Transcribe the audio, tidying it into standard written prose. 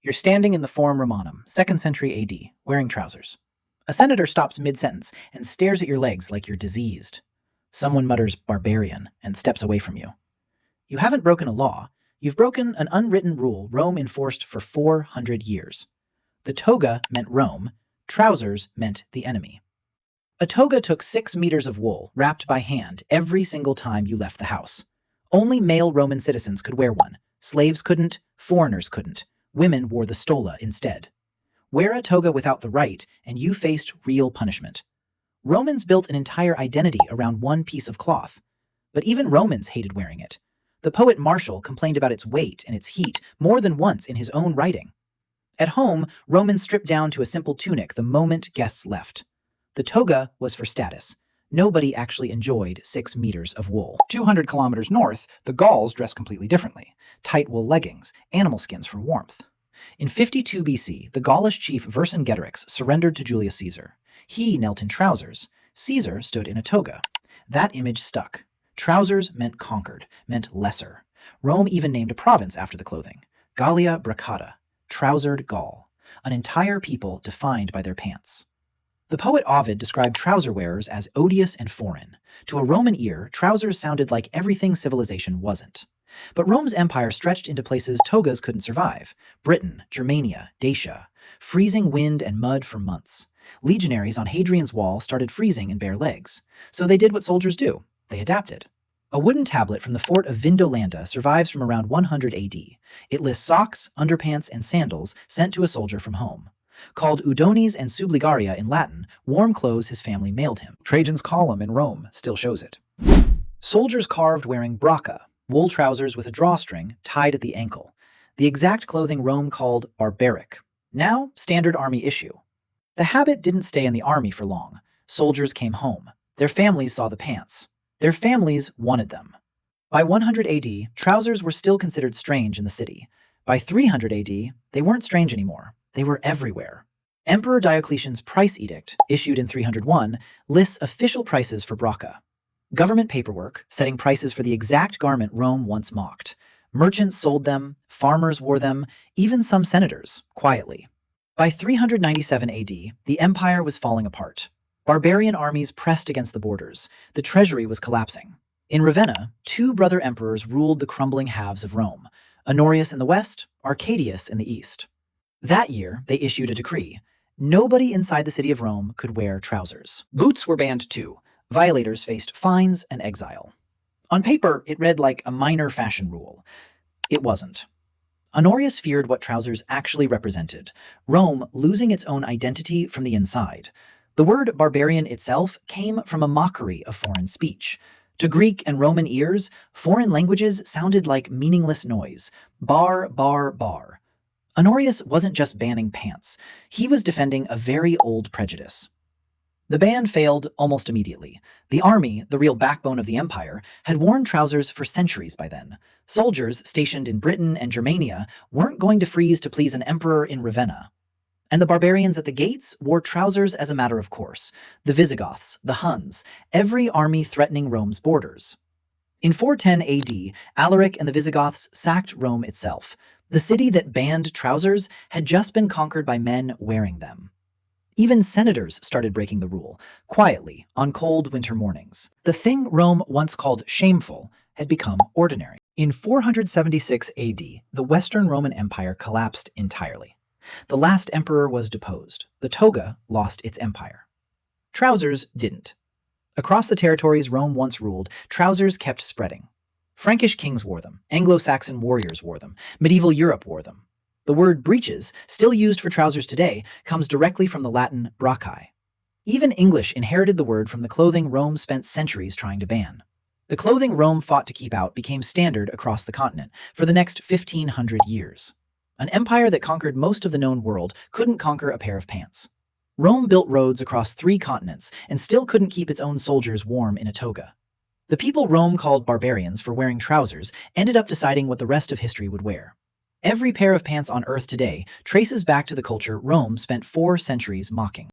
You're standing in the Forum Romanum, 2nd century AD, wearing trousers. A senator stops mid-sentence and stares at your legs like you're diseased. Someone mutters "barbarian" and steps away from you. You haven't broken a law. You've broken an unwritten rule Rome enforced for 400 years. The toga meant Rome, trousers meant the enemy. A toga took 6 meters of wool, wrapped by hand, every single time you left the house. Only male Roman citizens could wear one. Slaves couldn't, foreigners couldn't. Women wore the stola instead. Wear a toga without the right, and you faced real punishment. Romans built an entire identity around one piece of cloth. But even Romans hated wearing it. The poet Martial complained about its weight and its heat more than once in his own writing. At home, Romans stripped down to a simple tunic the moment guests left. The toga was for status. Nobody actually enjoyed 6 meters of wool. 200 kilometers north, the Gauls dressed completely differently. Tight wool leggings, animal skins for warmth. In 52 BC, the Gaulish chief Vercingetorix surrendered to Julius Caesar. He knelt in trousers. Caesar stood in a toga. That image stuck. Trousers meant conquered, meant lesser. Rome even named a province after the clothing. Gallia Bracata, trousered Gaul. An entire people defined by their pants. The poet Ovid described trouser wearers as odious and foreign. To a Roman ear, trousers sounded like everything civilization wasn't. But Rome's empire stretched into places togas couldn't survive. Britain, Germania, Dacia. Freezing wind and mud for months. Legionaries on Hadrian's Wall started freezing in bare legs. So they did what soldiers do. They adapted. A wooden tablet from the fort of Vindolanda survives from around 100 AD. It lists socks, underpants, and sandals sent to a soldier from home. Called udones and subligaria in Latin, warm clothes his family mailed him. Trajan's column in Rome still shows it. Soldiers carved wearing bracca, wool trousers with a drawstring tied at the ankle. The exact clothing Rome called barbaric. Now, standard army issue. The habit didn't stay in the army for long. Soldiers came home. Their families saw the pants. Their families wanted them. By 100 AD, trousers were still considered strange in the city. By 300 AD, they weren't strange anymore. They were everywhere. Emperor Diocletian's price edict, issued in 301, lists official prices for bracca. Government paperwork setting prices for the exact garment Rome once mocked. Merchants sold them, farmers wore them, even some senators, quietly. By 397 AD, the empire was falling apart. Barbarian armies pressed against the borders. The treasury was collapsing. In Ravenna, 2 brother emperors ruled the crumbling halves of Rome. Honorius in the west, Arcadius in the east. That year, they issued a decree. Nobody inside the city of Rome could wear trousers. Boots were banned too. Violators faced fines and exile. On paper, it read like a minor fashion rule. It wasn't. Honorius feared what trousers actually represented, Rome losing its own identity from the inside. The word barbarian itself came from a mockery of foreign speech. To Greek and Roman ears, foreign languages sounded like meaningless noise. Bar, bar, bar. Honorius wasn't just banning pants. He was defending a very old prejudice. The ban failed almost immediately. The army, the real backbone of the empire, had worn trousers for centuries by then. Soldiers stationed in Britain and Germania weren't going to freeze to please an emperor in Ravenna. And the barbarians at the gates wore trousers as a matter of course. The Visigoths, the Huns, every army threatening Rome's borders. In 410 AD, Alaric and the Visigoths sacked Rome itself. The city that banned trousers had just been conquered by men wearing them. Even senators started breaking the rule, quietly, on cold winter mornings. The thing Rome once called shameful had become ordinary. In 476 AD, the Western Roman Empire collapsed entirely. The last emperor was deposed. The toga lost its empire. Trousers didn't. Across the territories Rome once ruled, trousers kept spreading. Frankish kings wore them. Anglo-Saxon warriors wore them. Medieval Europe wore them. The word breeches, still used for trousers today, comes directly from the Latin braccae. Even English inherited the word from the clothing Rome spent centuries trying to ban. The clothing Rome fought to keep out became standard across the continent for the next 1,500 years. An empire that conquered most of the known world couldn't conquer a pair of pants. Rome built roads across 3 continents and still couldn't keep its own soldiers warm in a toga. The people Rome called barbarians for wearing trousers ended up deciding what the rest of history would wear. Every pair of pants on Earth today traces back to the culture Rome spent 4 centuries mocking.